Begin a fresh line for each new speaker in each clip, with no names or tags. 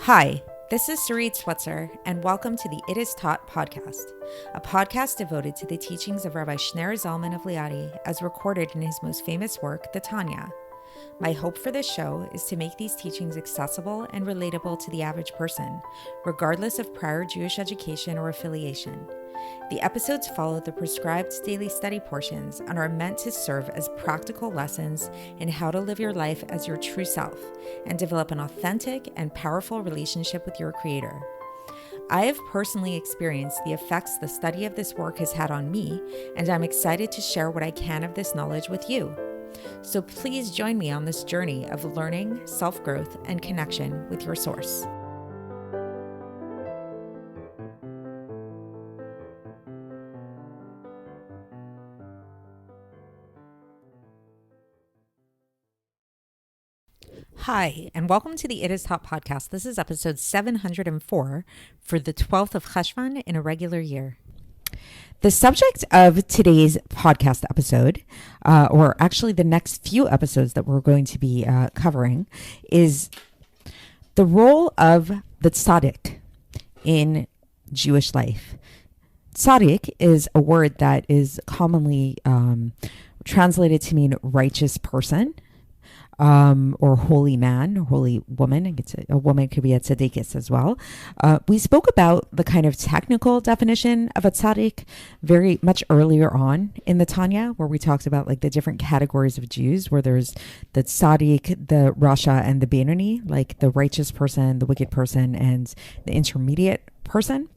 Hi, this is Sarit Switzer, and welcome to the It Is Taught podcast, a podcast devoted to the teachings of Rabbi Shner Zalman of Liadi as recorded in his most famous work, the Tanya. My hope for this show is to make these teachings accessible and relatable to the average person, regardless of prior Jewish education or affiliation. The episodes follow the prescribed daily study portions and are meant to serve as practical lessons in how to live your life as your true self and develop an authentic and powerful relationship with your Creator. I have personally experienced the effects the study of this work has had on me, and I'm excited to share what I can of this knowledge with you. So please join me on this journey of learning, self-growth, and connection with your source. Hi, and welcome to the It Is Taught podcast. This is episode 704 for the 12th of Cheshvan in a regular year. The subject of today's podcast episode, or actually the next few episodes that we're going to be covering, is the role of the tzaddik in Jewish life. Tzaddik is a word that is commonly translated to mean righteous person. Or holy man, or holy woman. A woman could be a tzaddikus as well. We spoke about the kind of technical definition of a tzaddik very much earlier on in the Tanya, where we talked about like the different categories of Jews, where there's the tzaddik, the rasha, and the benoni, like the righteous person, the wicked person, and the intermediate person.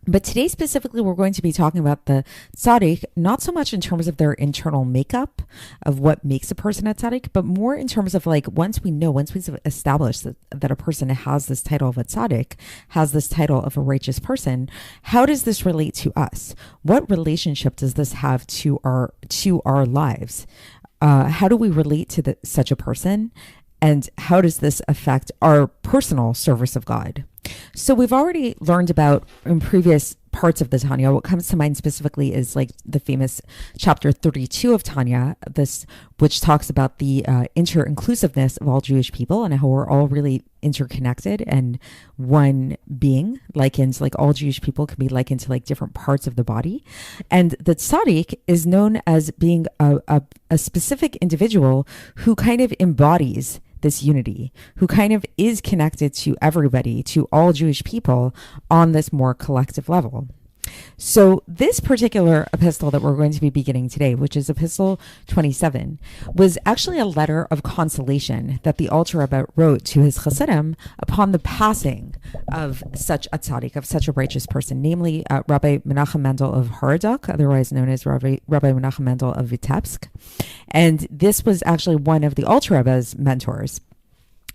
But today specifically, we're going to be talking about the tzaddik, not so much in terms of their internal makeup of what makes a person a tzaddik, but more in terms of like once we've established that a person has this title of a tzaddik, has this title of a righteous person, how does this relate to us? What relationship does this have to our lives? How do we relate to such a person? And how does this affect our personal service of God? So we've already learned about in previous parts of the Tanya. What comes to mind specifically is like the famous chapter 32 of Tanya, which talks about the inter-inclusiveness of all Jewish people and how we're all really interconnected and one being, likened, like all Jewish people can be likened to like different parts of the body. And the tzaddik is known as being a specific individual who kind of embodies this unity, who kind of is connected to everybody, to all Jewish people on this more collective level. So this particular epistle that we're going to be beginning today, which is Epistle 27, was actually a letter of consolation that the Alter Rebbe wrote to his Chassidim upon the passing of such a tzaddik, of such a righteous person, namely Rabbi Menachem Mendel of Haradok, otherwise known as Rabbi Menachem Mendel of Vitebsk. And this was actually one of the Alter Rebbe's mentors.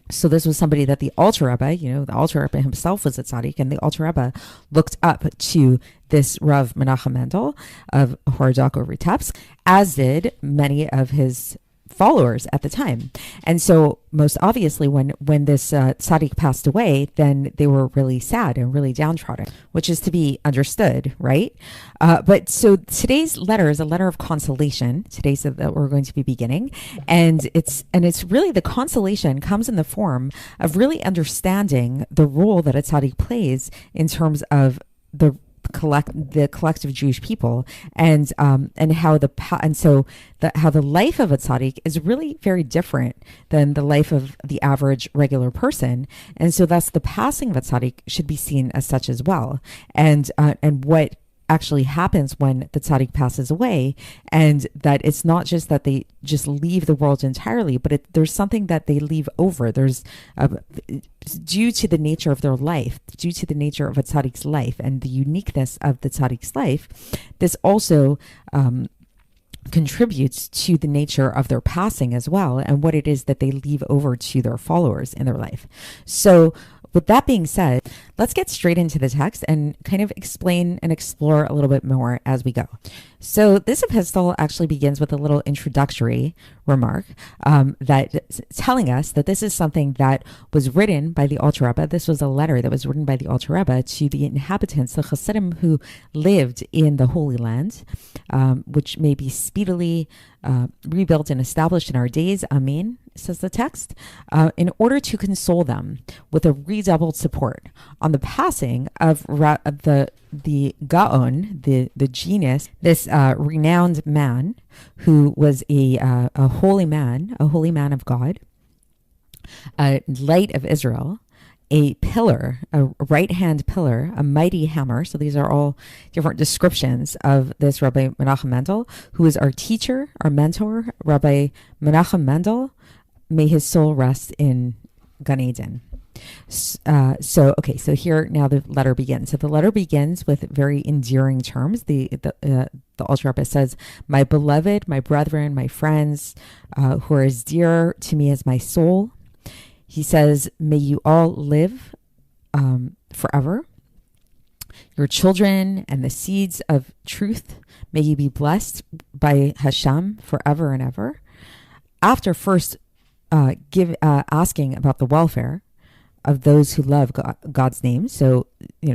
So this was somebody that the Alter Rebbe, the Alter Rebbe himself was a tzaddik, and the Alter Rebbe looked up to this Rav Menachem Mendel of Haradok or Vitebsk, as did many of his followers at the time. And so most obviously when this tzaddik passed away, then they were really sad and really downtrodden, which is to be understood, right? But so today's letter is a letter of consolation. Today's that we're going to be beginning. And it's really, the consolation comes in the form of really understanding the role that a tzaddik plays in terms of the collective Jewish people, and how the life of a tzaddik is really very different than the life of the average regular person, and so thus the passing of a tzaddik should be seen as such as well, and what actually happens when the tzaddik passes away, and that it's not just that they just leave the world entirely, but there's something that they leave over. There's due to the nature of their life, due to the nature of a tzaddik's life and the uniqueness of the tzaddik's life, this also contributes to the nature of their passing as well, and what it is that they leave over to their followers in their life. So with that being said, let's get straight into the text and kind of explain and explore a little bit more as we go. So this epistle actually begins with a little introductory remark that telling us that this is something that was written by the Alter Rebbe. This was a letter that was written by the Alter Rebbe to the inhabitants, the Hasidim who lived in the Holy Land, which may be speedily rebuilt and established in our days. Amen, says the text, in order to console them with a redoubled support on the passing of the Gaon, the genius, this renowned man who was a holy man of God, a light of Israel, a pillar, a right-hand pillar, a mighty hammer. So these are all different descriptions of this Rabbi Menachem Mendel, who is our teacher, our mentor, Rabbi Menachem Mendel. May his soul rest in Gan Eden. So here now the letter begins. So the letter begins with very endearing terms. The Alter Rebbe says, "My beloved, my brethren, my friends, who are as dear to me as my soul." He says, "May you all live forever. Your children and the seeds of truth, may you be blessed by Hashem forever and ever." After first asking about the welfare of those who love God's name. So,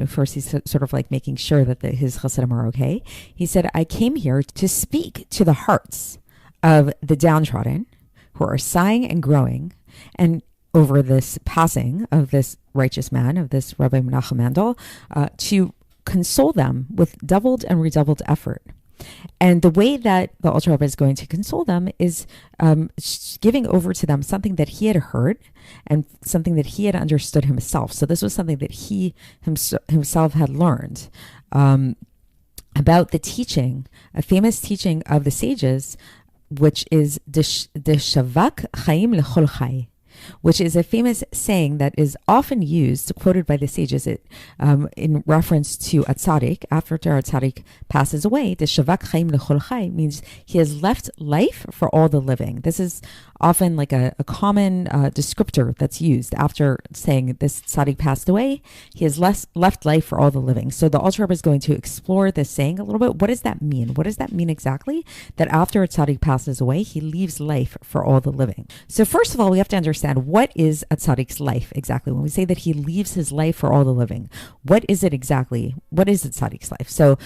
first he's sort of like making sure that his Hasidim are okay. He said, "I came here to speak to the hearts of the downtrodden who are sighing and growing and over this passing of this righteous man, of this Rabbi Menachem Mendel, to console them with doubled and redoubled effort." And the way that the Alter Rebbe is going to console them is giving over to them something that he had heard and something that he had understood himself. So this was something that he himself had learned about the teaching, a famous teaching of the sages, which is Shavak Chaim Lechol Chai, which is a famous saying that is often used, quoted by the sages, in reference to a tzaddik. After a tzaddik passes away, the shavak chaim lechol chai means he has left life for all the living. This is often like a common descriptor that's used after saying this tzaddik passed away. He has left life for all the living. So the Alter Rebbe is going to explore this saying a little bit. What does that mean? What does that mean exactly? That after a tzaddik passes away, he leaves life for all the living. So first of all, we have to understand, what is a tzaddik's life exactly? When we say that he leaves his life for all the living, what is it exactly? What is a tzaddik's life? So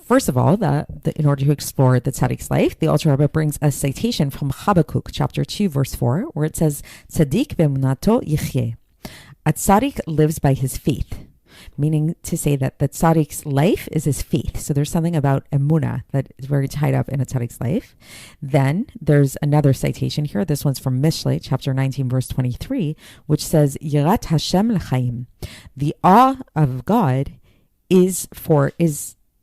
First of all, in order to explore the tzaddik's life, the Alter Rebbe brings a citation from Habakkuk, chapter 2, verse 4, where it says, "Tzaddik be'emunato yichyeh." A tzaddik lives by his faith, meaning to say that the tzaddik's life is his faith. So there's something about emunah that is very tied up in a tzaddik's life. Then there's another citation here. This one's from Mishlei, chapter 19, verse 23, which says, "Yirat Hashem l'chaim." The awe of God is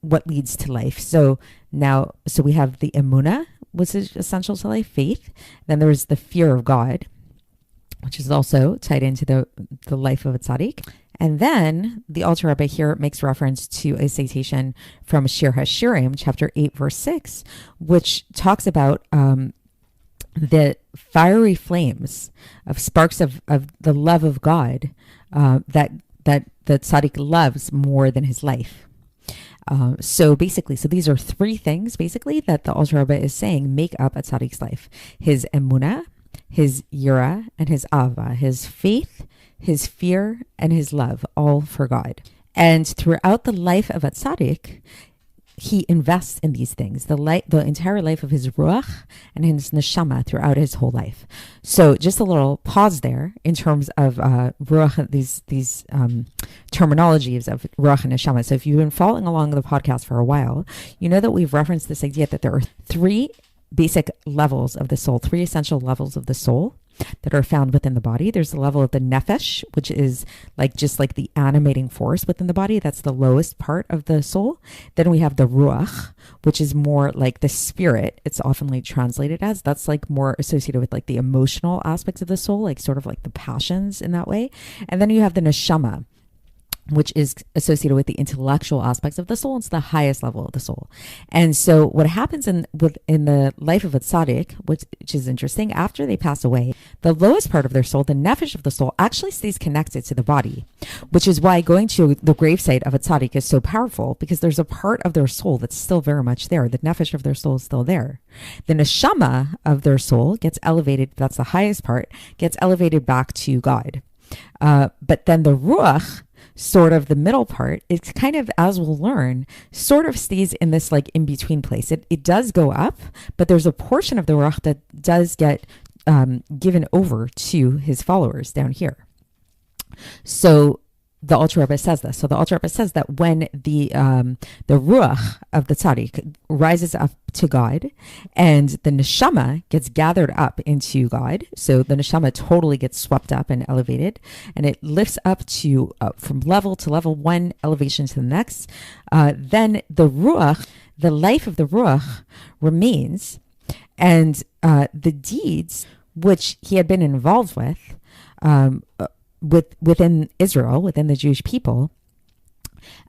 what leads to life. So we have the emunah, which is essential to life, faith. Then there's the fear of God, which is also tied into the life of a tzaddik. And then the Alter Rebbe here makes reference to a citation from Shir HaShirim, chapter 8, verse 6, which talks about the fiery flames of sparks of the love of God that the tzaddik loves more than his life. So these are three things basically that the Alter Rebbe is saying make up a tzaddik's life: his emunah, his yira, and his ava, his faith, his fear, and his love, all for God. And throughout the life of a tzaddik, he invests in these things, the entire life of his ruach and his neshama throughout his whole life. So just a little pause there in terms of ruach, these terminologies of ruach and neshama. So if you've been following along the podcast for a while, you know that we've referenced this idea that there are three basic levels of the soul, three essential levels of the soul that are found within the body. There's the level of the nefesh, which is just like the animating force within the body. That's the lowest part of the soul. Then we have the ruach, which is more like the spirit. It's often translated as. That's more associated with the emotional aspects of the soul, sort of like the passions in that way. And then you have the neshama, which is associated with the intellectual aspects of the soul. It's the highest level of the soul. And so what happens in the life of a tzaddik, which is interesting, after they pass away, the lowest part of their soul, the nefesh of the soul, actually stays connected to the body, which is why going to the gravesite of a tzaddik is so powerful, because there's a part of their soul that's still very much there. The nefesh of their soul is still there. The neshama of their soul gets elevated, that's the highest part, gets elevated back to God. But then the ruach, sort of the middle part, it's kind of, as we'll learn, sort of stays in this like in-between place. It does go up, but there's a portion of the ruach that does get given over to his followers down here. So the Alter Rebbe says this. So the Alter Rebbe says that when the ruach of the tzaddik rises up to God, and the neshama gets gathered up into God, so the neshama totally gets swept up and elevated, and it lifts up to from level to level, one elevation to the next. Then the ruach, the life of the ruach, remains, and the deeds which he had been involved within Israel, within the Jewish people.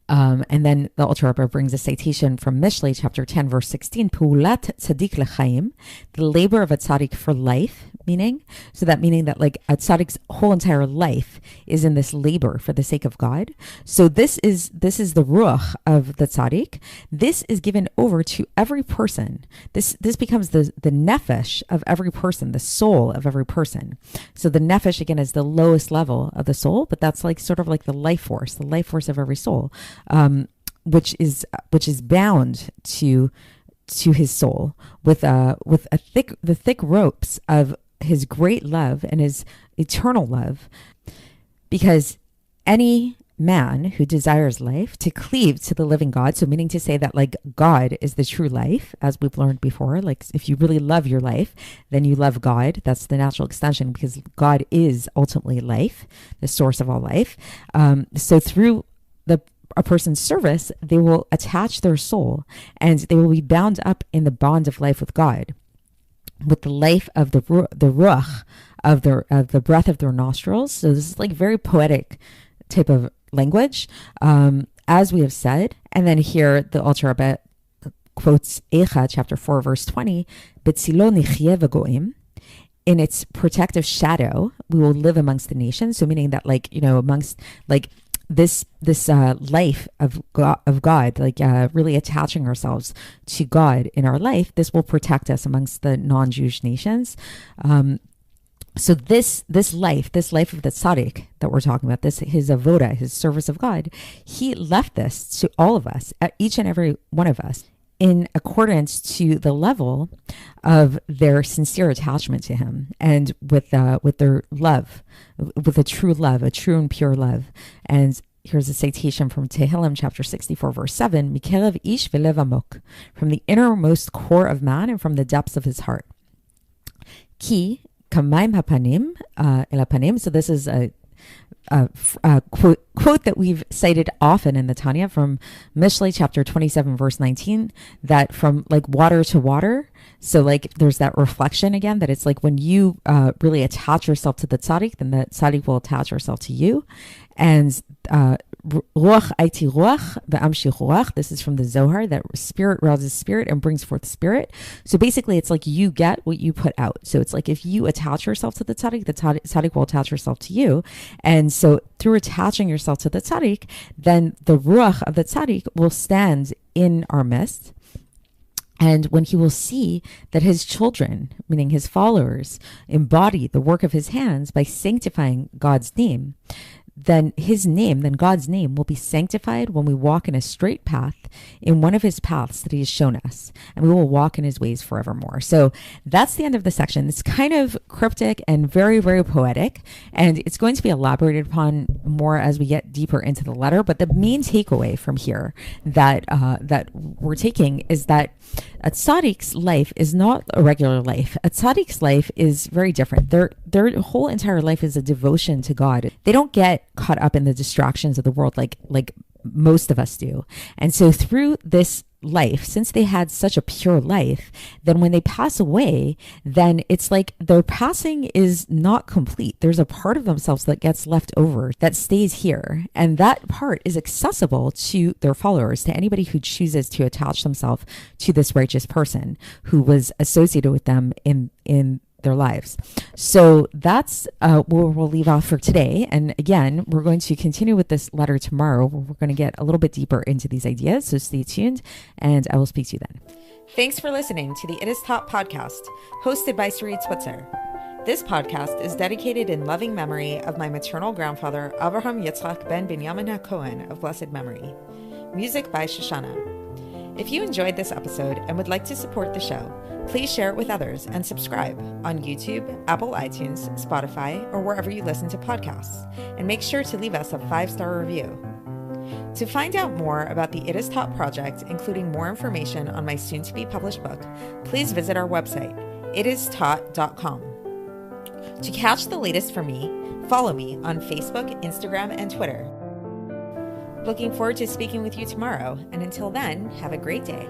And then the Alter Rebbe brings a citation from Mishlei chapter 10, verse 16, Pu'ulat tzaddik lechaim, the labor of a tzaddik for life, meaning that like a tzaddik's whole entire life is in this labor for the sake of God. So this is the ruach of the tzaddik. This is given over to every person. This becomes the nefesh of every person, the soul of every person. So the nefesh, again, is the lowest level of the soul, but that's like sort of like the life force of every soul, which is bound to his soul with the thick ropes of his great love and his eternal love. Because any man who desires life to cleave to the living God, so meaning to say that like God is the true life, as we've learned before, like if you really love your life, then you love God. That's the natural extension, because God is ultimately life, the source of all life. So through a person's service, they will attach their soul, and they will be bound up in the bond of life with God, with the life of the ruach of the breath of their nostrils. So this is like very poetic type of language, as we have said. And then here the Alter Rebbe quotes Eicha chapter 4 verse 20, Betzilo nichye v'goim, in its protective shadow we will live amongst the nations. So meaning that like, amongst like this life of God, like really attaching ourselves to God in our life, this will protect us amongst the non-Jewish nations. So this life of the tzaddik that we're talking about, his avoda, his service of God, he left this to all of us, each and every one of us, in accordance to the level of their sincere attachment to him, and with their love, with a true and pure love. And here's a citation from Tehillim chapter 64 verse 7, Mikerev ish v'lev amok, from the innermost core of man and from the depths of his heart. Ki kamaim hapanim el hapanim. So this is a quote that we've cited often in the Tanya from Mishlei chapter 27 verse 19, that from like water to water. So like there's that reflection again, that it's like when you really attach yourself to the tzaddik, then the tzaddik will attach herself to you. And ruach aiti ruach ve'amshich ruach. This is from the Zohar, that spirit rouses spirit and brings forth spirit. So basically it's like you get what you put out. So it's like if you attach yourself to the tzaddik will attach herself to you. And so through attaching yourself to the tzaddik, then the ruach of the tzaddik will stand in our midst. And when he will see that his children, meaning his followers, embody the work of his hands by sanctifying God's name, then God's name will be sanctified when we walk in a straight path, in one of his paths that he has shown us, and we will walk in his ways forevermore. So that's the end of the section. It's kind of cryptic and very, very poetic, and it's going to be elaborated upon more as we get deeper into the letter. But the main takeaway from here that we're taking is that a tzaddik's life is not a regular life. A tzaddik's life is very different. Their whole entire life is a devotion to God. They don't get caught up in the distractions of the world like most of us do. And so through this life, since they had such a pure life, then when they pass away, then it's like their passing is not complete. There's a part of themselves that gets left over that stays here. And that part is accessible to their followers, to anybody who chooses to attach themselves to this righteous person who was associated with them in their lives. So that's where we'll leave off for today. And again, we're going to continue with this letter tomorrow, where we're going to get a little bit deeper into these ideas. So stay tuned, and I will speak to you then. Thanks for listening to the It Is Taught podcast, hosted by Sarit Switzer. This podcast is dedicated in loving memory of my maternal grandfather, Avraham Yitzchak ben Binyamin HaKohen of blessed memory. Music by Shoshana. If you enjoyed this episode and would like to support the show, please share it with others and subscribe on YouTube, Apple iTunes, Spotify, or wherever you listen to podcasts. And make sure to leave us a 5-star review. To find out more about the It Is Taught project, including more information on my soon-to-be published book, please visit our website, itistaught.com. To catch the latest from me, follow me on Facebook, Instagram, and Twitter. Looking forward to speaking with you tomorrow, and until then, have a great day.